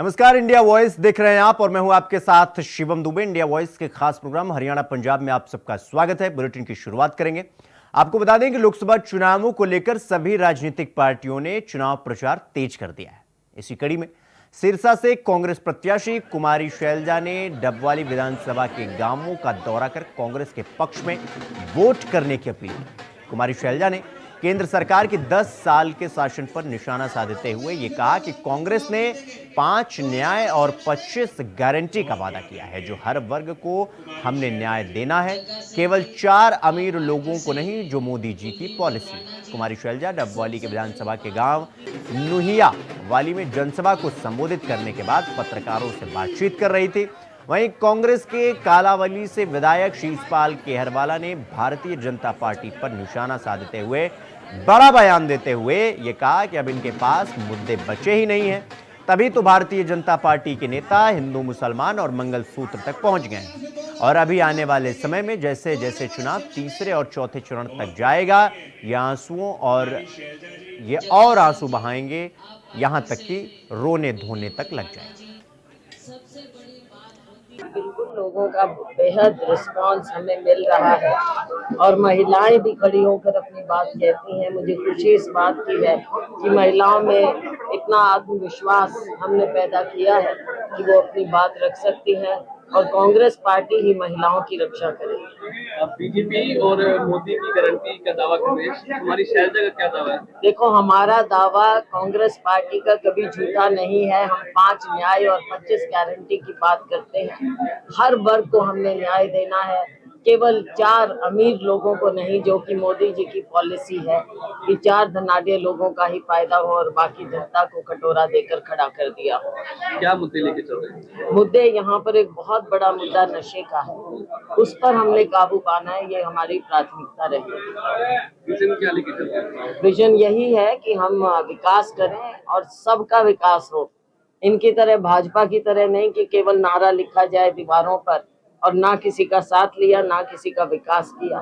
नमस्कार, India voice देख रहे हैं आप और मैं हूं आपके साथ शिवम दुबे। इंडिया वॉइस के खास प्रोग्राम हरियाणा पंजाब में आप सबका स्वागत है। बुलेटिन की शुरुआत करेंगे। आपको बता दें कि लोकसभा चुनावों को लेकर सभी राजनीतिक पार्टियों ने चुनाव प्रचार तेज कर दिया है। इसी कड़ी में सिरसा से कांग्रेस प्रत्याशी कुमारी शैलजा ने डबवाली विधानसभा के गांवों का दौरा कर कांग्रेस के पक्ष में वोट करने की अपील की। कुमारी शैलजा ने केंद्र सरकार की 10 साल के शासन पर निशाना साधते हुए यह कहा कि कांग्रेस ने 5 न्याय और 25 गारंटी का वादा किया है, जो हर वर्ग को हमने न्याय देना है, केवल 4 अमीर लोगों को नहीं, जो मोदी जी की पॉलिसी है। कुमारी शैलजा डबवाली के विधानसभा के गांव नुहिया वाली में जनसभा को संबोधित करने के बाद पत्रकारों से बातचीत कर रही थी। वहीं कांग्रेस के कालावली से विधायक शीशपाल केहरवाला ने भारतीय जनता पार्टी पर निशाना साधते हुए बड़ा बयान देते हुए यह कहा कि अब इनके पास मुद्दे बचे ही नहीं हैं, तभी तो भारतीय जनता पार्टी के नेता हिंदू मुसलमान और मंगलसूत्र तक पहुंच गए हैं। और अभी आने वाले समय में जैसे जैसे चुनाव तीसरे और चौथे चरण तक जाएगा, ये और आंसू बहाएंगे, यहां तक कि रोने धोने तक लग जाएंगे। बिल्कुल लोगों का बेहद रिस्पांस हमें मिल रहा है और महिलाएं भी खड़ी होकर अपनी बात कहती हैं। मुझे खुशी इस बात की है कि महिलाओं में इतना आत्मविश्वास हमने पैदा किया है कि वो अपनी बात रख सकती हैं और कांग्रेस पार्टी ही महिलाओं की रक्षा करेगी। बीजेपी और मोदी की गारंटी का दावा कर रहे हैं, हमारी शैलजा का क्या दावा है? देखो, हमारा दावा कांग्रेस पार्टी का कभी झूठा नहीं है। हम 5 न्याय और 25 गारंटी की बात करते हैं। हर वर्ग को हमने न्याय देना है, केवल 4 अमीर लोगों को नहीं, जो कि मोदी जी की पॉलिसी है कि 4 धनाढ्य लोगों का ही फायदा हो और बाकी जनता को कटोरा देकर खड़ा कर दिया हो। क्या मुद्दे लेके चल रहे हैं? मुद्दे यहाँ पर एक बहुत बड़ा मुद्दा नशे का है, उस पर हमने काबू पाना है, ये हमारी प्राथमिकता रहेगी। विजन क्या लेके चल रहे हैं? विजन यही है कि हम विकास करें और सबका विकास हो। इनकी तरह, भाजपा की तरह नहीं कि केवल नारा लिखा जाए दीवारों पर और ना किसी का साथ लिया, ना किसी का विकास किया।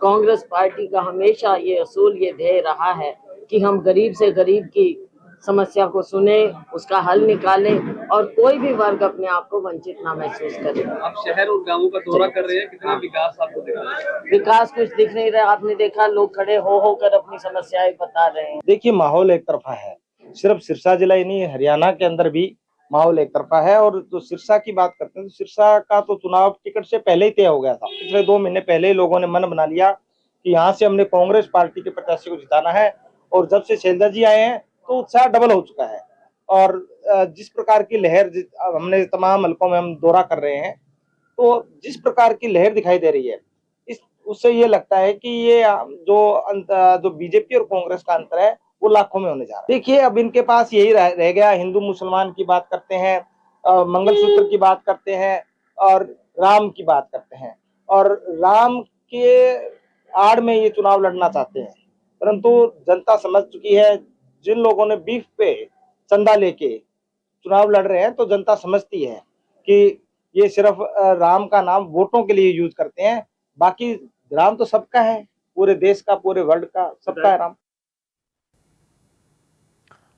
कांग्रेस पार्टी का हमेशा ये असूल, ये ध्येय रहा है कि हम गरीब से गरीब की समस्या को सुने, उसका हल निकालें और कोई भी वर्ग अपने आप को वंचित ना महसूस करे। आप शहर और गांवों का दौरा कर रहे हैं, कितना विकास आपको दिख रहा है? विकास कुछ दिख नहीं रहा। आपने देखा, लोग खड़े हो कर अपनी समस्याएं बता रहे हैं। देखिए, माहौल एक तरफा है। सिर्फ सिरसा जिला ही नहीं, हरियाणा के अंदर भी माहौल एक तरफा है। और जो सिरसा की बात करते हैं तो सिरसा का तो चुनाव टिकट से पहले ही तय हो गया था। पिछले 2 महीने पहले ही लोगों ने मन बना लिया कि यहाँ से हमने कांग्रेस पार्टी के प्रत्याशी को जिताना है। और जब से शैलजा जी आए हैं तो उत्साह डबल हो चुका है। और जिस प्रकार की लहर हमने तमाम हलकों में हम दौरा कर रहे हैं, तो जिस प्रकार की लहर दिखाई दे रही है, उससे ये लगता है कि ये जो बीजेपी और कांग्रेस का अंतर है वो लाखों में होने जा रहा है। देखिए, अब इनके पास यही रह गया। हिंदू मुसलमान की बात करते हैं, मंगलसूत्र की बात करते हैं और राम की बात करते हैं। और राम के आड़ में ये चुनाव लड़ना चाहते हैं, परंतु जनता समझ चुकी है। जिन लोगों ने बीफ पे चंदा लेके चुनाव लड़ रहे हैं, तो जनता समझती है कि ये सिर्फ राम का नाम वोटों के लिए यूज करते हैं। बाकी राम तो सबका है, पूरे देश का, पूरे वर्ल्ड का, सबका है राम।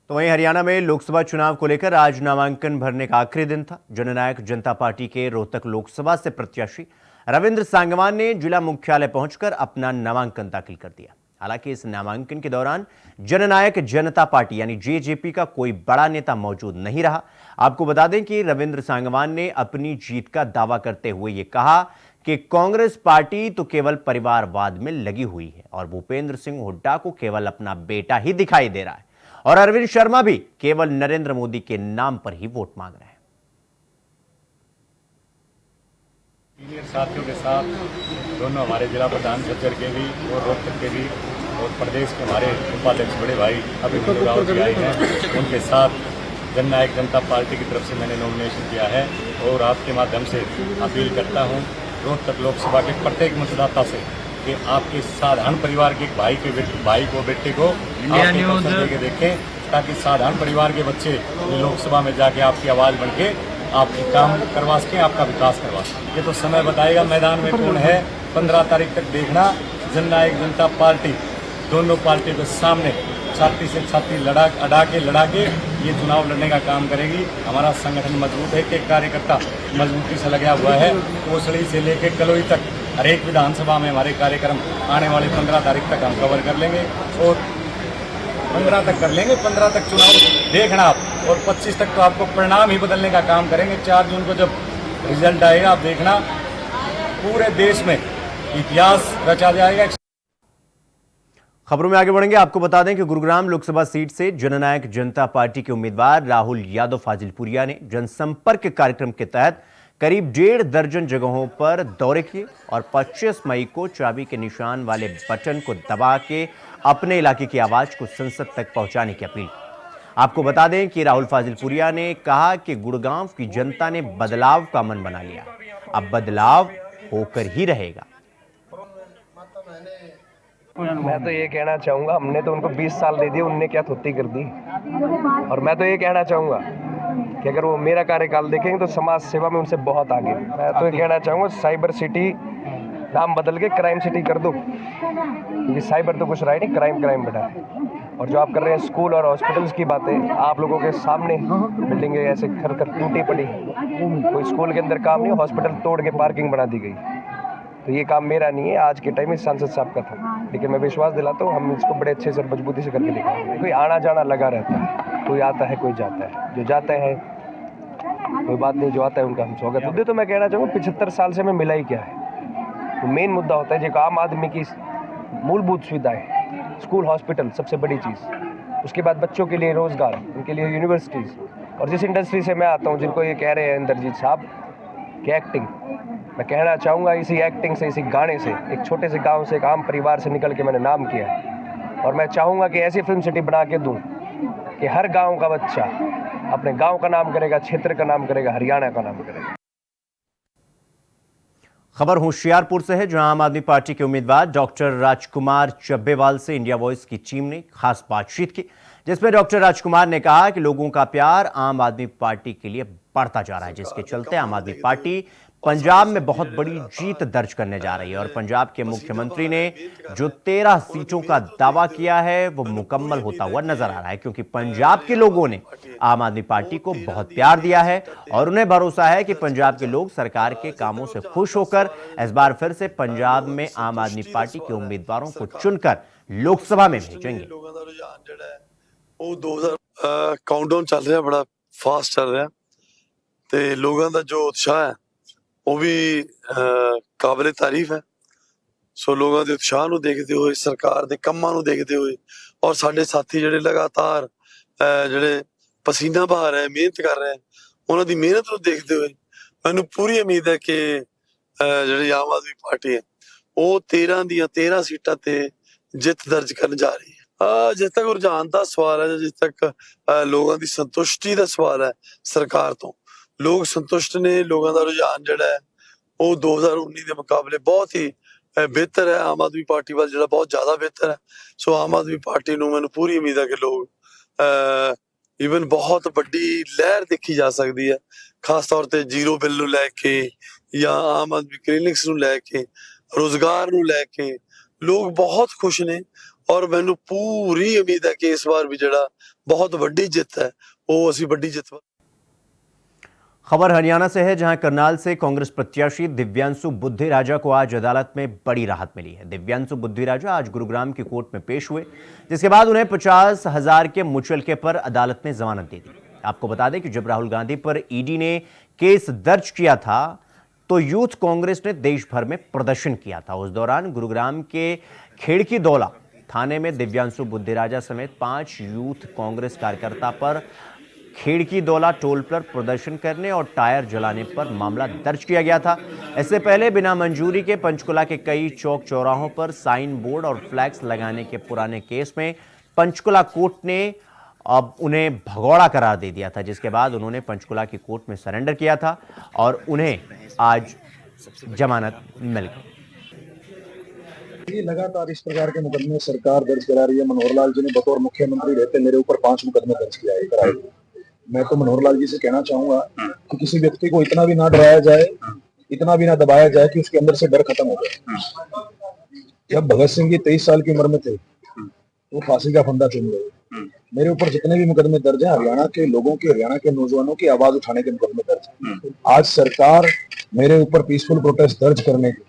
तो वहीं हरियाणा में लोकसभा चुनाव को लेकर आज नामांकन भरने का आखिरी दिन था। जननायक जनता पार्टी के रोहतक लोकसभा से प्रत्याशी रविंद्र सांगवान ने जिला मुख्यालय पहुंचकर अपना नामांकन दाखिल कर दिया। हालांकि इस नामांकन के दौरान जननायक जनता पार्टी यानी जेजेपी का कोई बड़ा नेता मौजूद नहीं रहा। आपको बता दें कि रविंद्र सांगवान ने अपनी जीत का दावा करते हुए यह कहा कि कांग्रेस पार्टी तो केवल परिवारवाद में लगी हुई है और भूपेंद्र सिंह हुड्डा को केवल अपना बेटा ही दिखाई दे रहा है और अरविंद शर्मा भी केवल नरेंद्र मोदी के नाम पर ही वोट मांग रहे हैं। सीनियर साथियों के साथ दोनों हमारे जिला प्रधान झज्जर के भी और रोहतक के भी और प्रदेश के हमारे उपाध्यक्ष बड़े भाई अभिमन्यु राव जी आए हैं, उनके साथ जननायक जनता पार्टी की तरफ से मैंने नॉमिनेशन किया है। और आपके माध्यम से अपील करता हूं रोहतक लोकसभा के प्रत्येक मतदाता से कि आपके साधारण परिवार के भाई को बेटे को लेके देखें, ताकि साधारण परिवार के बच्चे लोकसभा में जाके आपकी आवाज़ बन के आपकी काम करवा सकें, आपका विकास करवा सकें। ये तो समय बताएगा मैदान में कौन है। 15 तारीख तक देखना, जननायक जनता पार्टी दोनों पार्टियों के सामने छाती से छाती लड़ा के ये चुनाव लड़ने का काम करेगी। हमारा संगठन मजबूत है कि कार्यकर्ता मजबूती से लगा हुआ है। कोसड़ी से लेकर कलोई तक हर एक विधानसभा में हमारे कार्यक्रम आने वाले 15 तारीख तक हम कवर कर लेंगे और 15 तक कर लेंगे। 15 तक चुनाव देखना आप और 25 तक तो आपको परिणाम ही बदलने का काम करेंगे। 4 जून को जब रिजल्ट आएगा आप देखना पूरे देश में इतिहास रचा जाएगा। खबरों में आगे बढ़ेंगे। आपको बता दें कि गुरुग्राम लोकसभा सीट से जननायक जनता पार्टी के उम्मीदवार राहुल यादव फाजिलपुरिया ने जनसंपर्क कार्यक्रम के तहत करीब 1.5 दर्जन जगहों पर दौरे किए और 25 मई को चाबी के निशान वाले बटन को दबा के अपने इलाके की आवाज को संसद तक पहुंचाने की अपील। आपको बता दें कि राहुल फाजिलपुरिया ने कहा कि गुड़गांव की जनता ने बदलाव का मन बना लिया, अब बदलाव होकर ही रहेगा। मैं तो ये कहना चाहूँगा, हमने तो उनको 20 साल दे दिए, उनने क्या थोती कर दी। और मैं तो ये कहना चाहूँगा कि अगर वो मेरा कार्यकाल देखेंगे तो समाज सेवा में उनसे बहुत आगे। मैं तो ये कहना चाहूँगा साइबर सिटी नाम बदल के क्राइम सिटी कर दो, क्योंकि साइबर तो कुछ रहा नहीं, क्राइम बना है। और जो आप कर रहे हैं स्कूल और हॉस्पिटल्स की बातें, आप लोगों के सामने बिल्डिंगें ऐसे खर टूटी पड़ी, कोई स्कूल के अंदर काम नहीं, हॉस्पिटल तोड़ के पार्किंग बना दी गई। तो ये काम मेरा नहीं है, आज के टाइम में सांसद साहब का था, लेकिन मैं विश्वास दिलाता हूँ हम इसको बड़े अच्छे से मजबूती से करके दिखाएंगे। कोई आना जाना लगा रहता है, कोई आता है कोई जाता है, जो जाता है कोई बात नहीं, जो आता है उनका हम स्वागत करते। तो मैं कहना चाहूँगा 75 साल से हमें मिला ही क्या है। तो मेन मुद्दा होता है जो आम आदमी की मूलभूत सुविधाएं, स्कूल हॉस्पिटल सबसे बड़ी चीज़, उसके बाद बच्चों के लिए रोज़गार, उनके लिए यूनिवर्सिटीज़। और जिस इंडस्ट्री से मैं आता हूँ, जिनको ये कह रहे हैं इंद्रजीत साहब कि एक्टिंग, मैं कहना चाहूँगा इसी एक्टिंग से, इसी गाने से, एक छोटे से गांव से, एक आम परिवार से निकल के मैंने नाम किया है। और मैं चाहूँगा कि ऐसी फिल्म सिटी बना के दूँ कि हर गांव का बच्चा अपने गांव का नाम करेगा, क्षेत्र का नाम करेगा, हरियाणा का नाम करेगा। खबर होशियारपुर से है, जहां आम आदमी पार्टी के उम्मीदवार डॉक्टर राजकुमार चब्बेवाल से इंडिया वॉइस की टीम ने खास बातचीत की, जिसमें डॉक्टर राजकुमार ने कहा कि लोगों का प्यार आम आदमी पार्टी के लिए बढ़ता जा रहा है, जिसके चलते आम आदमी पार्टी पंजाब में बहुत बड़ी जीत दर्ज करने जा रही है। और पंजाब के मुख्यमंत्री ने जो 13 सीटों का दावा किया है वो मुकम्मल होता हुआ नजर आ रहा है, क्योंकि पंजाब के लोगों ने आम आदमी पार्टी को बहुत प्यार दिया है और उन्हें भरोसा है कि पंजाब के लोग सरकार के कामों से खुश होकर इस बार फिर से पंजाब में आम आदमी पार्टी के उम्मीदवारों को चुनकर लोकसभा में भेजेंगे। काउंटडाउन चल रहा, बड़ा फास्ट चल रहा ते लोगों का जो उत्साह है वो भी काबिल तारीफ है। सो लोगों के उत्साह को देखते हुए, सरकार के कामों को देखते हुए और साडे साथी जिहड़े लगातार जिहड़े पसीना बहा रहे हैं, मेहनत कर रहे हैं, उन्हों की मेहनत को देखते हुए मैनूं पूरी उम्मीद है कि जिहड़ी आम आदमी पार्टी है वो 13 ਦੀਆਂ 13 सीटां ते जित दर्ज करने जा रही है। जिस तक रुझान का सवाल है, जिस तक लोगों की संतुष्टि का सवाल है, सरकार तो लोग संतुष्ट ने। लोगों का रुझान जिहड़ा है वो 2019 के मुकाबले बहुत ही बेहतर है, आम आदमी पार्टी वाल जिहड़ा बहुत ज्यादा बेहतर है। सो आम आदमी पार्टी नूं मैनूं पूरी उम्मीद है कि लोग ईवन बहुत बड़ी लहर देखी जा सकती है, खास तौर पर जीरो बिल नूं लैके या आम आदमी क्लिनिक्स नूं लैके, रोजगार नूं लैके लोग बहुत खुश ने। और मैनूं पूरी उम्मीद है कि इस बार भी जिहड़ा बहुत बड़ी जित है वो असीं बड़ी जित। खबर हरियाणा से है, जहां करनाल से कांग्रेस प्रत्याशी दिव्यांशु बुद्धिराजा को आज अदालत में बड़ी राहत मिली है। दिव्यांशु बुद्धिराजा आज गुरुग्राम की कोर्ट में पेश हुए, जिसके बाद उन्हें 50,000 के मुचलके पर अदालत ने जमानत दे दी। आपको बता दें कि जब राहुल गांधी पर ईडी ने केस दर्ज किया था तो यूथ कांग्रेस ने देश भर में प्रदर्शन किया था। उस दौरान गुरुग्राम के खेड़की दौला थाने में दिव्यांशु बुद्धिराजा समेत 5 यूथ कांग्रेस कार्यकर्ता पर खेड़की दौला टोल पर प्रदर्शन करने और टायर जलाने पर मामला दर्ज किया गया था। इससे पहले बिना मंजूरी के पंचकुला के कई चौक चौराहों पर साइन बोर्ड और फ्लैक्स लगाने के पुराने केस में पंचकुला कोर्ट ने अब उन्हें भगौड़ा करार दे दिया था, जिसके बाद उन्होंने पंचकुला की कोर्ट में सरेंडर किया था और उन्हें आज जमानत मिल गई। लगातार इस प्रकार के मुकदमे सरकार दर्ज करा रही है। मनोहर लाल जी ने बतौर मुख्यमंत्री रहते मेरे ऊपर 5 मुकदमे दर्ज कराए। मैं तो मनोहर लाल जी से कहना चाहूंगा कि किसी व्यक्ति को इतना भी ना डराया जाए, इतना भी ना दबाया जाए कि उसके अंदर से डर खत्म हो जाए। जब भगत सिंह जी 23 साल की उम्र में थे तो फांसी का फंदा चुन गए। मेरे ऊपर जितने भी मुकदमे दर्ज हैं हरियाणा के लोगों के, हरियाणा के नौजवानों की आवाज उठाने के मुकदमे दर्ज हैं। आज सरकार मेरे ऊपर पीसफुल प्रोटेस्ट दर्ज करने के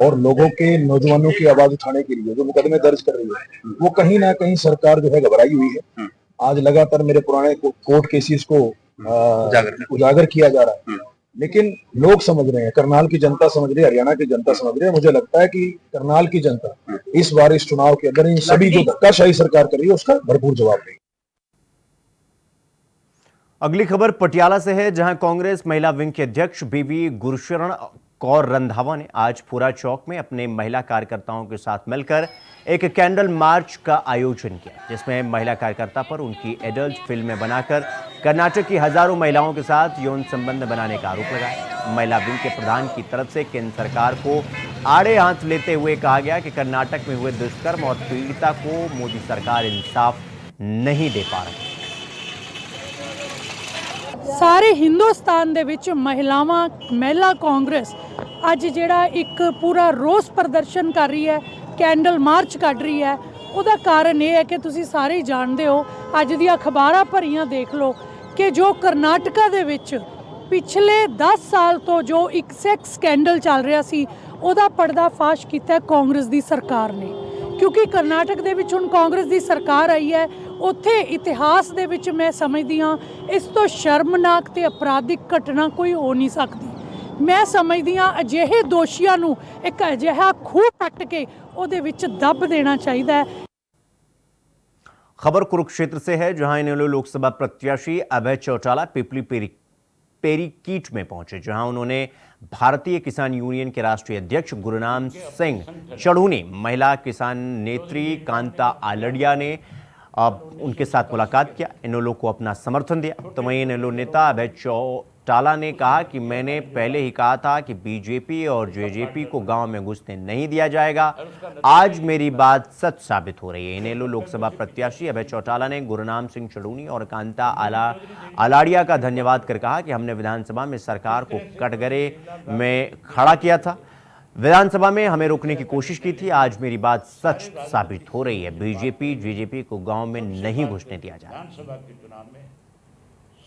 और लोगों के, नौजवानों की आवाज उठाने के लिए जो मुकदमे दर्ज कर रही है, वो कहीं ना कहीं सरकार जो है घबराई हुई है। आज लगातार मेरे पुराने कोर्ट केसेस को उजागर किया जा रहा है, लेकिन लोग समझ रहे हैं, करनाल की जनता समझ रही है, हरियाणा की जनता समझ रही है। मुझे लगता है कि करनाल की जनता इस बार इस चुनाव के अंदर इन सभी जो धक्काशाही सरकार कर रही है उसका भरपूर जवाब देगी। अगली खबर पटियाला से है, जहां कांग्रेस महिला विंग के अध्यक्ष बीवी गुरशरण कौर रंधावा ने आज पुरा चौक में अपने महिला कार्यकर्ताओं के साथ मिलकर एक कैंडल मार्च का आयोजन किया, जिसमें महिला कार्यकर्ता पर उनकी एडल्ट फिल्में बनाकर कर्नाटक की हजारों महिलाओं के साथ यौन संबंध बनाने का आरोप लगाया। महिला विंग के प्रधान की तरफ से केंद्र सरकार को आड़े हाथ लेते हुए कहा गया कि कर्नाटक में हुए दुष्कर्म और पीड़िता को मोदी सरकार इंसाफ नहीं दे पा रही। ਸਾਰੇ ਹਿੰਦੁਸਤਾਨ ਦੇ ਵਿੱਚ ਮਹਿਲਾ ਕਾਂਗਰਸ ਅੱਜ ਜਿਹੜਾ ਇੱਕ ਪੂਰਾ ਰੋਸ ਪ੍ਰਦਰਸ਼ਨ ਕਰ ਰਹੀ ਹੈ, ਕੈਂਡਲ ਮਾਰਚ ਕੱਢ ਰਹੀ ਹੈ। ਉਹਦਾ ਕਾਰਨ ਇਹ ਹੈ ਕਿ ਤੁਸੀਂ ਸਾਰੇ ਹੀ ਜਾਣਦੇ ਹੋ, ਅੱਜ ਦੀਆਂ ਅਖਬਾਰਾਂ ਭਰੀਆਂ ਦੇਖ ਲਓ ਕਿ ਜੋ ਕਰਨਾਟਕਾ ਦੇ ਵਿੱਚ ਪਿਛਲੇ 10 ਸਾਲ ਤੋਂ ਜੋ ਇੱਕ ਸੈਕਸ ਸਕੈਂਡਲ ਚੱਲ ਰਿਹਾ ਸੀ, ਉਹਦਾ ਪਰਦਾਫਾਸ਼ ਕੀਤਾ ਕਾਂਗਰਸ ਦੀ ਸਰਕਾਰ ਨੇ। ਕਿਉਂਕਿ ਕਰਨਾਟਕ ਦੇ ਵਿੱਚ ਹੁਣ ਕਾਂਗਰਸ ਦੀ ਸਰਕਾਰ ਆਈ ਹੈ, ਉੱਥੇ ਇਤਿਹਾਸ ਦੇ ਵਿੱਚ ਮੈਂ ਸਮਝਦੀ ਹਾਂ ਇਸ ਤੋਂ ਸ਼ਰਮਨਾਕ ਤੇ ਅਪਰਾਧਿਕ ਘਟਨਾ ਕੋਈ ਹੋ ਨਹੀਂ ਸਕਦੀ। ਮੈਂ ਸਮਝਦੀ ਹਾਂ ਅਜਿਹੇ ਦੋਸ਼ੀਆਂ ਨੂੰ ਇੱਕ ਅਜਿਹਾ ਖੂਹ ਪੱਟ ਕੇ ਉਹਦੇ ਵਿੱਚ ਦੱਬ ਦੇਣਾ ਚਾਹੀਦਾ ਹੈ। खबर कुरुक्षेत्र से है, जहां इनेलो लोकसभा प्रत्याशी अभय चौटाला पिपली पेरीकीट में पहुंचे, जहां उन्होंने भारतीय किसान यूनियन के राष्ट्रीय अध्यक्ष गुरुनाम सिंह चढ़ूनी, महिला किसान नेत्री कांता आलड़िया ने उनके साथ मुलाकात किया, इनेलो को अपना समर्थन दिया। तो वहीं इनेलो नेता अभय चौटाला ने कहा कि मैंने पहले ही कहा था कि बीजेपी और जेजेपी को गांव में घुसने नहीं दिया जाएगा। आज मेरी बात सच साबित हो रही है। इनेलो लोकसभा प्रत्याशी अभय चौटाला ने गुरुनाम सिंह चढ़ूनी और कांता आलाड़िया का धन्यवाद कर कहा कि हमने विधानसभा में सरकार को कटघरे में खड़ा किया था, विधानसभा में हमें रोकने की कोशिश की थी। आज मेरी बात सच साबित हो रही है। बीजेपी जेजेपी को गांव में नहीं घुसने दिया जाए। विधानसभा के चुनाव में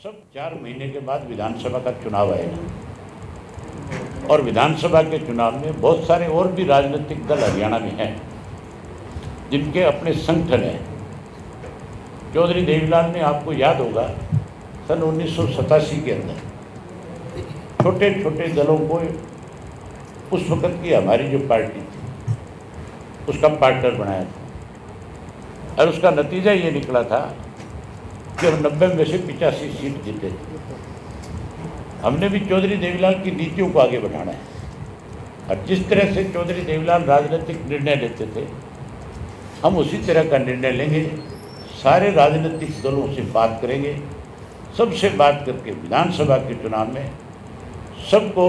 सब 4 महीने के बाद विधानसभा का चुनाव आएगा, और विधानसभा के चुनाव में बहुत सारे और भी राजनीतिक दल हरियाणा में हैं जिनके अपने संगठन हैं। चौधरी देवीलाल ने, आपको याद होगा, सन 1987 के अंदर छोटे छोटे दलों को उस वक़्त की हमारी जो पार्टी थी उसका पार्टनर बनाया था, और उसका नतीजा ये निकला था कि हम 90 में से 85 सीट जीते थे। हमने भी चौधरी देवीलाल की नीतियों को आगे बढ़ाना है, और जिस तरह से चौधरी देवीलाल राजनीतिक निर्णय लेते थे हम उसी तरह का निर्णय लेंगे। सारे राजनीतिक दलों से बात करेंगे, सबसे बात करके विधानसभा के चुनाव में सबको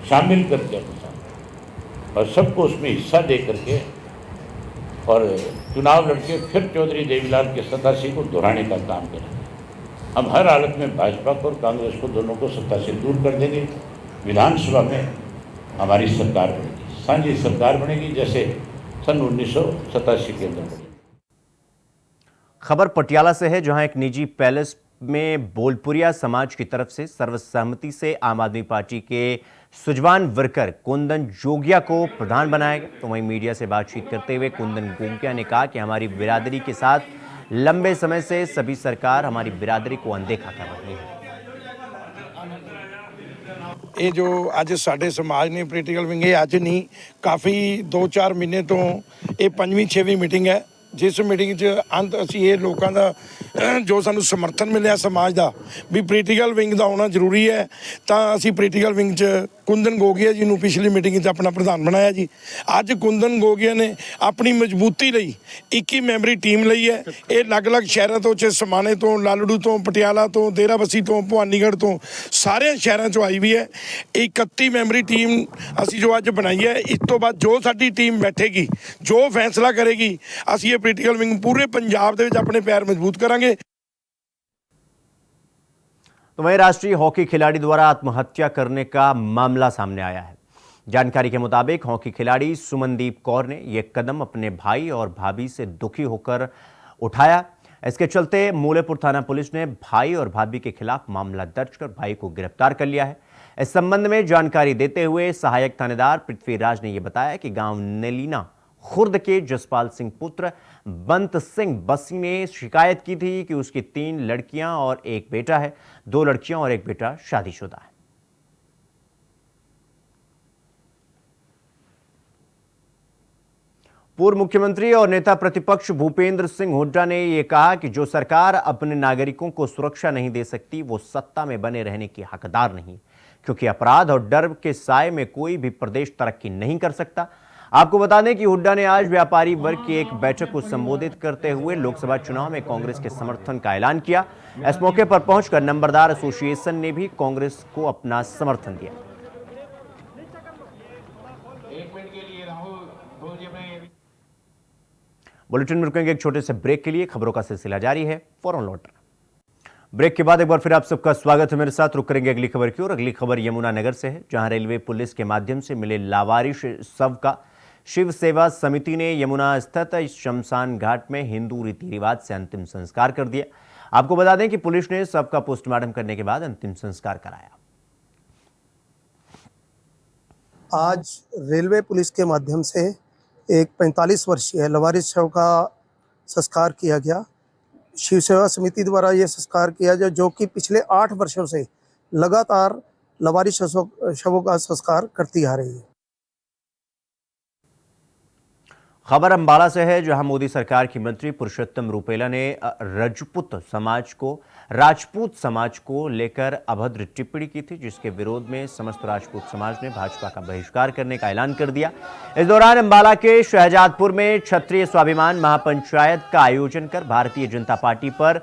शामिल करके अपने साथ, और सबको उसमें हिस्सा दे करके और चुनाव लड़के फिर चौधरी देवीलाल के 87 को दोहराने का काम करेंगे। हम हर हालत में भाजपा को और कांग्रेस को, दोनों को सत्ता से दूर कर देंगे। विधानसभा में हमारी सरकार बनेगी, साझी सरकार बनेगी, जैसे सन 1987 के अंदर बनी। खबर पटियाला से है, जहां एक निजी पैलेस में बोलपुरिया समाज की तरफ से सर्वसम्मति से आम आदमी पार्टी के सुजवान वर्कर कुंदन जोगिया को प्रधान बनाया गया। तो वहीं मीडिया से बातचीत करते हुए कुंदन जोगिया ने कहा कि हमारी बिरादरी के साथ लंबे समय से सभी सरकार हमारी बिरादरी को अनदेखा कर रही है। ਇਹ ਜੋ ਅੱਜ ਸਾਡੇ ਸਮਾਜ ਨੇ ਪੋਲੀਟੀਕਲ ਵਿੰਗ, ਇਹ ਅੱਜ ਨਹੀਂ, ਕਾਫੀ 2-4 ਮਹੀਨੇ ਤੋਂ ਇਹ 5ਵੀਂ 6ਵੀਂ ਮੀਟਿੰਗ ਹੈ, ਜਿਸ ਮੀਟਿੰਗ 'ਚ ਅੰਤ ਅਸੀਂ ਇਹ ਲੋਕਾਂ ਦਾ ਜੋ ਸਾਨੂੰ ਸਮਰਥਨ ਮਿਲਿਆ ਸਮਾਜ ਦਾ ਵੀ ਪੋਲੀਟੀਕਲ ਵਿੰਗ ਦਾ ਹੋਣਾ ਜ਼ਰੂਰੀ ਹੈ, ਤਾਂ ਅਸੀਂ ਪੋਲੀਟੀਕਲ ਵਿੰਗ 'ਚ ਕੁੰਦਨ ਗੋਗਿਆ ਜੀ ਨੂੰ ਪਿਛਲੀ ਮੀਟਿੰਗ 'ਚ ਆਪਣਾ ਪ੍ਰਧਾਨ ਬਣਾਇਆ ਜੀ। ਅੱਜ ਕੁੰਦਨ ਗੋਗਿਆ ਨੇ ਆਪਣੀ ਮਜ਼ਬੂਤੀ ਲਈ 21 ਮੈਂਬਰੀ ਟੀਮ ਲਈ ਹੈ। ਇਹ ਅਲੱਗ-ਅਲੱਗ ਸ਼ਹਿਰਾਂ ਤੋਂ, ਸਮਾਣੇ ਤੋਂ, ਲਾਲੜੂ ਤੋਂ, ਪਟਿਆਲਾ ਤੋਂ, ਡੇਰਾਬੱਸੀ ਤੋਂ, ਭਵਾਨੀਗੜ੍ਹ ਤੋਂ, ਸਾਰੇ ਸ਼ਹਿਰਾਂ 'ਚੋਂ ਆਈ ਵੀ ਹੈ। 31 ਮੈਂਬਰੀ ਟੀਮ ਅਸੀਂ ਜੋ ਅੱਜ ਬਣਾਈ ਹੈ, ਇਸ ਤੋਂ ਬਾਅਦ ਜੋ ਸਾਡੀ ਟੀਮ ਬੈਠੇਗੀ, ਜੋ ਫੈਸਲਾ ਕਰੇਗੀ, ਅਸੀਂ ਇਹ ਪੋਲੀਟੀਕਲ ਵਿੰਗ ਪੂਰੇ ਪੰਜਾਬ ਦੇ ਵਿੱਚ ਆਪਣੇ ਪੈਰ ਮਜ਼ਬੂਤ ਕਰਾਂਗੇ। तो वहीं राष्ट्रीय हॉकी खिलाड़ी द्वारा आत्महत्या करने का मामला सामने आया है। जानकारी के मुताबिक हॉकी खिलाड़ी सुमनदीप कौर ने यह कदम अपने भाई और भाभी से दुखी होकर उठाया। इसके चलते मूलेपुर थाना पुलिस ने भाई और भाभी के खिलाफ मामला दर्ज कर भाई को गिरफ्तार कर लिया है। इस संबंध में जानकारी देते हुए सहायक थानेदार पृथ्वीराज ने यह बताया कि गांव नेलीना खुर्द के जसपाल सिंह पुत्र बंत सिंह बसी ने शिकायत की थी कि उसकी 3 लड़कियां और एक बेटा है। 2 लड़कियां और एक बेटा शादीशुदा है। पूर्व मुख्यमंत्री और नेता प्रतिपक्ष भूपेंद्र सिंह हुड्डा ने यह कहा कि जो सरकार अपने नागरिकों को सुरक्षा नहीं दे सकती वो सत्ता में बने रहने की हकदार नहीं, क्योंकि अपराध और डर के साए में कोई भी प्रदेश तरक्की नहीं कर सकता। आपको बता दें कि हुड्डा ने आज व्यापारी वर्ग की एक बैठक को संबोधित करते हुए लोकसभा चुनाव में कांग्रेस के समर्थन का ऐलान किया। इस मौके पर पहुंचकर नंबरदार एसोसिएशन ने भी कांग्रेस को अपना समर्थन दिया। बुलेटिन में रुकेंगे एक छोटे से ब्रेक के लिए। खबरों का सिलसिला जारी है, फौरन लौट रहा। ब्रेक के बाद एक बार फिर आप सबका स्वागत है। मेरे साथ रुक करेंगे अगली खबर की ओर। अगली खबर यमुनानगर से है, जहां रेलवे पुलिस के माध्यम से मिले लावारिश शव का शिव सेवा समिति ने यमुना स्थित शमशान घाट में हिंदू रीति रिवाज से अंतिम संस्कार कर दिया। आपको बता दें कि पुलिस ने शव का पोस्टमार्टम करने के बाद अंतिम संस्कार कराया। आज रेलवे पुलिस के माध्यम से एक 45 वर्षीय लवारिस शव का संस्कार किया गया। शिव सेवा समिति द्वारा यह संस्कार किया गया, जो कि पिछले 8 वर्षों से लगातार लवारिस शवों का संस्कार करती आ रही है। खबर अंबाला से है, जहां मोदी सरकार की मंत्री पुरुषोत्तम रुपेला ने राजपूत समाज को लेकर अभद्र टिप्पणी की थी, जिसके विरोध में समस्त राजपूत समाज ने भाजपा का बहिष्कार करने का ऐलान कर दिया। इस दौरान अंबाला के शहजादपुर में क्षत्रिय स्वाभिमान महापंचायत का आयोजन कर भारतीय जनता पार्टी पर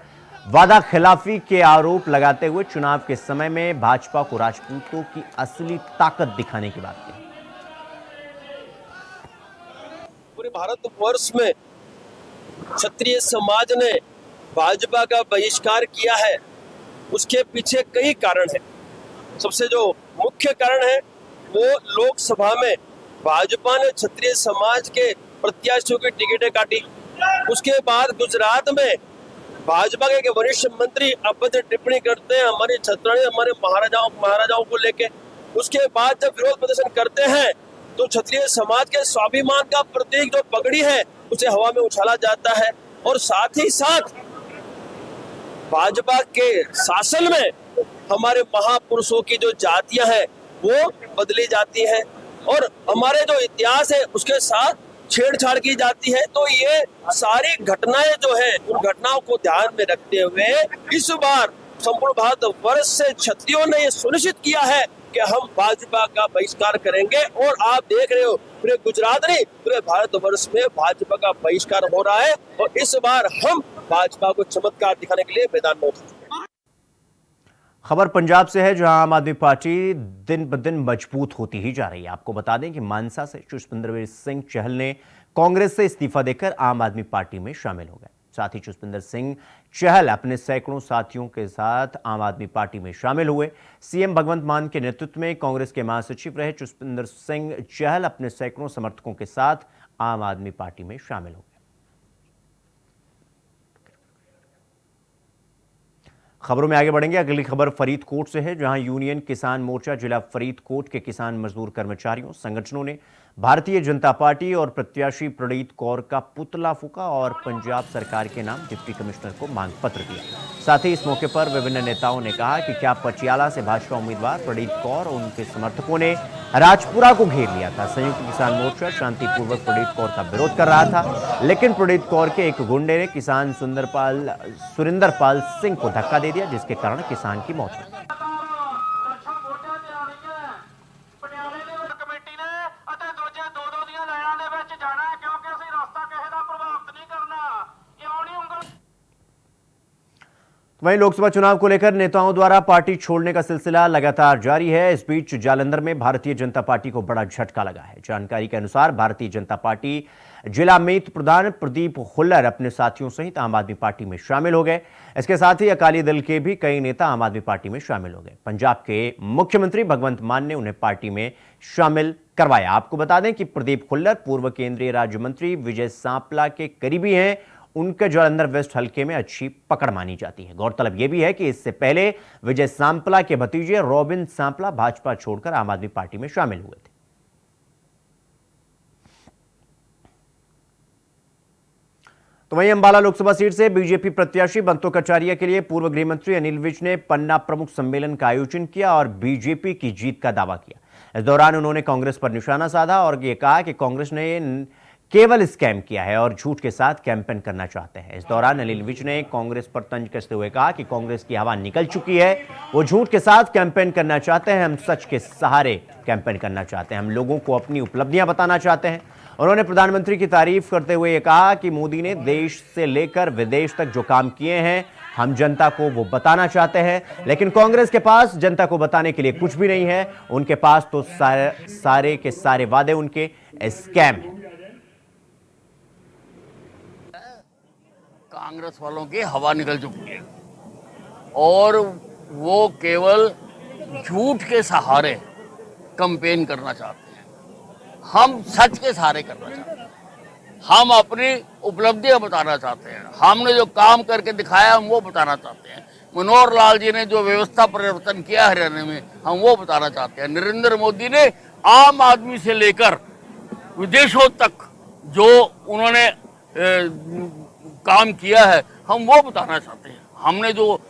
वादा खिलाफी के आरोप लगाते हुए चुनाव के समय में भाजपा को राजपूतों की असली ताकत दिखाने की बात की। पूरे भारतवर्ष में क्षत्रिय समाज ने भाजपा का बहिष्कार किया है। उसके पीछे कई कारण हैं। सबसे जो मुख्य कारण है वो लोकसभा में भाजपा ने क्षत्रिय समाज के प्रत्याशियों की टिकटें काटी। उसके बाद गुजरात में भाजपा के वरिष्ठ मंत्री अभद्र टिप्पणी करते हैं हमारे छत्राणी हमारे महाराजाओं को लेके। उसके बाद जब विरोध प्रदर्शन करते हैं तो क्षत्रिय समाज के स्वाभिमान का प्रतीक जो पगड़ी है उसे हवा में उछाला जाता है, और साथ ही साथ भाजपा के शासन में हमारे महापुरुषों की जो जातियां हैं वो बदली जाती हैं और हमारे जो इतिहास है उसके साथ छेड़छाड़ की जाती है। तो ये सारी घटनाएं जो है उन घटनाओं को ध्यान में रखते हुए इस बार संपूर्ण भारतवर्ष से क्षत्रियों ने ये सुनिश्चित किया है कि हम भाजपा का बहिष्कार करेंगे। और आप देख रहे हो पूरे गुजरात नहीं पूरे भारतवर्ष में भाजपा का बहिष्कार हो रहा है, और इस बार हम भाजपा को चमत्कार दिखाने के लिए मैदान में उतरे। खबर पंजाब से है, जहां आम आदमी पार्टी दिन ब दिन मजबूत होती ही जा रही है। आपको बता दें कि मानसा से पुष्पिंदर सिंह चहल ने कांग्रेस से इस्तीफा देकर आम आदमी पार्टी में शामिल हो गए। साथ ही पुष्पिंदर सिंह चहल अपने सैकड़ों साथियों के साथ आम आदमी पार्टी में शामिल हुए। सीएम भगवंत मान के नेतृत्व में कांग्रेस के महासचिव रहे पुष्पिंदर सिंह चहल अपने सैकड़ों समर्थकों के साथ आम आदमी पार्टी में शामिल हो गए। खबरों में आगे बढ़ेंगे। अगली खबर फरीदकोट से है, जहां यूनियन किसान मोर्चा जिला फरीदकोट के किसान मजदूर कर्मचारियों संगठनों ने भारतीय जनता पार्टी और प्रत्याशी प्रणीत कौर का पुतला फूका और पंजाब सरकार के नाम डिप्टी कमिश्नर को मांग पत्र दिया। साथ ही इस मौके पर विभिन्न नेताओं ने कहा कि क्या पटियाला से भाजपा उम्मीदवार प्रणीत कौर और उनके समर्थकों ने राजपुरा को घेर लिया था। संयुक्त किसान मोर्चा शांतिपूर्वक प्रणीत कौर का विरोध कर रहा था, लेकिन प्रणीत कौर के एक गुंडे ने किसान सुरिंदर पाल सिंह को धक्का दे दिया, जिसके कारण किसान की मौत हुई। वहीं लोकसभा चुनाव को लेकर नेताओं द्वारा पार्टी छोड़ने का सिलसिला लगातार जारी है। इस बीच जालंधर में भारतीय जनता पार्टी को बड़ा झटका लगा है। जानकारी के अनुसार भारतीय जनता पार्टी जिला मीत प्रधान प्रदीप हुल्लर अपने साथियों सहित आम आदमी पार्टी में शामिल हो गए। इसके साथ ही अकाली दल के भी कई नेता आम आदमी पार्टी में शामिल हो गए। पंजाब के मुख्यमंत्री भगवंत मान ने उन्हें पार्टी में शामिल करवाया। आपको बता दें कि प्रदीप हुल्लर पूर्व केंद्रीय राज्य मंत्री विजय सांपला के करीबी हैं उनके जालंधर वेस्ट हल्के में अच्छी पकड़ मानी जाती है। गौरतलब यह भी है कि इससे पहले विजय सांपला के भतीजे रॉबिन सांपला भाजपा छोड़कर आम आदमी पार्टी में शामिल हुए थे। तो वहीं अंबाला लोकसभा सीट से बीजेपी प्रत्याशी बंतो कटारिया के लिए पूर्व गृह मंत्री अनिल विज ने पन्ना प्रमुख सम्मेलन का आयोजन किया और बीजेपी की जीत का दावा किया। इस दौरान उन्होंने कांग्रेस पर निशाना साधा और यह कहा कि कांग्रेस ने केवल स्कैम किया है और झूठ के साथ कैंपेन करना चाहते हैं। इस दौरान अनिल विज ने कांग्रेस पर तंज कसते हुए कहा कि कांग्रेस की हवा निकल चुकी है, वो झूठ के साथ कैंपेन करना चाहते हैं, हम सच के सहारे कैंपेन करना चाहते हैं, हम लोगों को अपनी उपलब्धियां बताना चाहते हैं। उन्होंने प्रधानमंत्री की तारीफ करते हुए ये कहा कि मोदी ने देश से लेकर विदेश तक जो काम किए हैं हम जनता को वो बताना चाहते हैं, लेकिन कांग्रेस के पास जनता को बताने के लिए कुछ भी नहीं है। उनके पास तो सारे के सारे वादे उनके स्कैम हैं। कांग्रेस वालों की हवा निकल चुकी है और वो केवल झूठ के सहारे कैंपेन करना चाहते हैं। हम सच के सहारे करना चाहते हैं, हम अपनी उपलब्धियां बताना चाहते हैं, हमने जो काम करके दिखाया हम वो बताना चाहते हैं। मनोहर लाल जी ने जो व्यवस्था परिवर्तन किया हरियाणा में हम वो बताना चाहते हैं। नरेंद्र मोदी ने आम आदमी से लेकर विदेशों तक जो उन्होंने काम किया है हम वो बताना चाहते हैं। हमने जो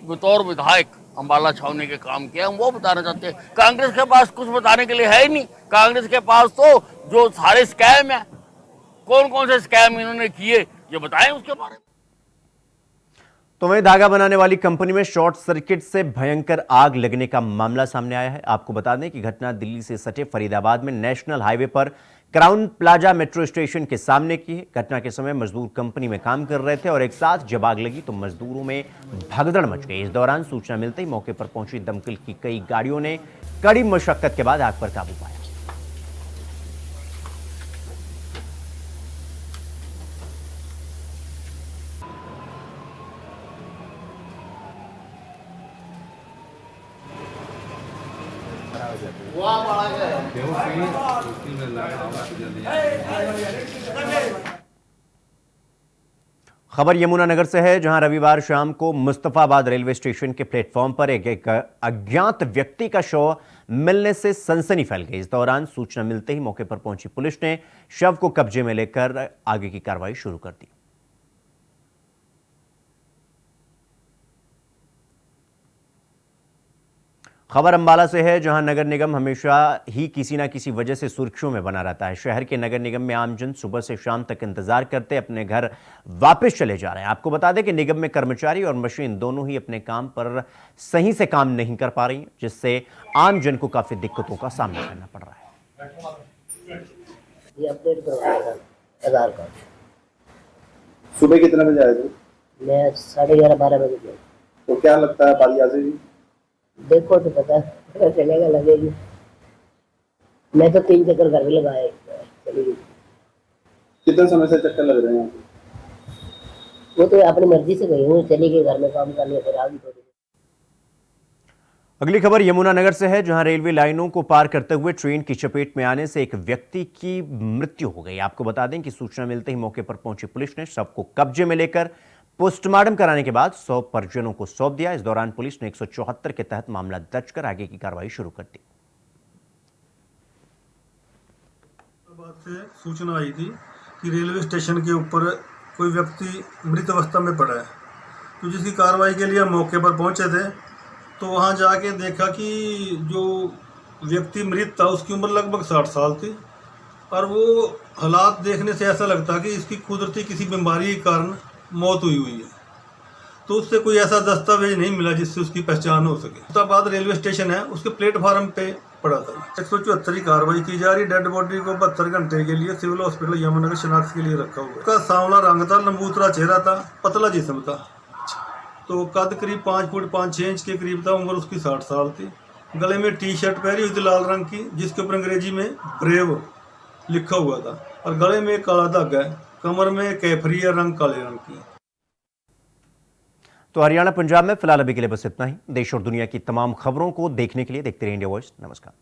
बतौर विधायक अंबाला छावनी के काम किया हम वो बताना चाहते हैं। कांग्रेस के पास कुछ बताने के लिए है ही नहीं। कांग्रेस के पास तो जो सारे स्कैम है, कौन कौन से स्कैम इन्होंने किए ये बताएं उसके बारे में। तो वहीं धागा बनाने वाली कंपनी में शॉर्ट सर्किट से भयंकर आग लगने का मामला सामने आया है। आपको बता दें कि घटना दिल्ली से सटे फरीदाबाद में नेशनल हाईवे पर क्राउन प्लाजा मेट्रो स्टेशन के सामने की है। घटना के समय मजदूर कंपनी में काम कर रहे थे और एक साथ जब आग लगी तो मजदूरों में भगदड़ मच गई। इस दौरान सूचना मिलते ही मौके पर पहुंची दमकल की कई गाड़ियों ने कड़ी मशक्कत के बाद आग पर काबू पाया। खबर यमुनानगर से है, जहां रविवार शाम को मुस्तफाबाद रेलवे स्टेशन के प्लेटफॉर्म पर एक अज्ञात व्यक्ति का शव मिलने से सनसनी फैल गई। इस दौरान सूचना मिलते ही मौके पर पहुंची पुलिस ने शव को कब्जे में लेकर आगे की कार्रवाई शुरू कर दी। खबर अंबाला से है, जहां नगर निगम हमेशा ही किसी ना किसी वजह से सुर्खियों में बना रहता है। शहर के नगर निगम में आमजन सुबह से शाम तक इंतजार करते अपने घर वापस चले जा रहे हैं। आपको बता दें कि निगम में कर्मचारी और मशीन दोनों ही अपने काम पर सही से काम नहीं कर पा रही, जिससे आमजन को काफी दिक्कतों का सामना करना पड़ रहा है। ये अपडेट करवाया आधार कार्ड। सुबह कितने बजे आए थे? मैं 11:30-12 बजे गया। तो क्या लगता है बारी आ जाएगी? देखो तो पता चलेगा, लगेगी। मैं तो 3 चक्कर घर में लगाए, चली गई। कितने समय से चक्कर लग रहे हैं? वो तो अपनी मर्जी से गई हूँ, चली गई घर में काम कर लिया, फिर आ गई। अगली खबर यमुनानगर से है, जहां रेलवे लाइनों को पार करते हुए ट्रेन की चपेट में आने से एक व्यक्ति की मृत्यु हो गई। आपको बता दें कि सूचना मिलते ही मौके पर पहुंची पुलिस ने शव को कब्जे में लेकर पोस्टमार्टम कराने के बाद 100 परिजनों को सौंप दिया। इस दौरान पुलिस ने 174 के तहत मामला दर्ज कर आगे की कार्रवाई शुरू कर दी। बात से सूचना आई थी कि रेलवे स्टेशन के ऊपर कोई व्यक्ति मृत अवस्था में पड़ा है, तो जिसकी कार्रवाई के लिए हम मौके पर पहुंचे थे। तो वहां जाके देखा कि जो व्यक्ति मृत था उसकी उम्र लगभग 60 साल थी और वो हालात देखने से ऐसा लगता कि इसकी कुदरती किसी बीमारी के कारण मौत हुई है। तो उससे कोई ऐसा दस्तावेज नहीं मिला जिससे उसकी पहचान हो सके। मुस्तफाबाद रेलवे स्टेशन है, उसके प्लेटफार्म पे पड़ा था। 174 की कार्रवाई की जा रही। डेड बॉडी को 72 घंटे के लिए सिविल हॉस्पिटल यमुनानगर शिनाख्त के लिए रखा हुआ। उसका सांवला रंग था, लंबूतरा चेहरा था, पतला जिस्म था। तो कद करीब 5 फुट 5-6 इंच के करीब था। उम्र उसकी 60 साल थी। गले में टी शर्ट पहनी हुई थी लाल रंग की, जिसके ऊपर अंग्रेजी में ब्रेव लिखा हुआ था और गले में एक काला धागा है। कमर में कैफरिया रंग काले रंग की। तो हरियाणा पंजाब में फिलहाल अभी के लिए बस इतना ही। देश और दुनिया की तमाम खबरों को देखने के लिए देखते रहिए इंडिया वॉइस। नमस्कार।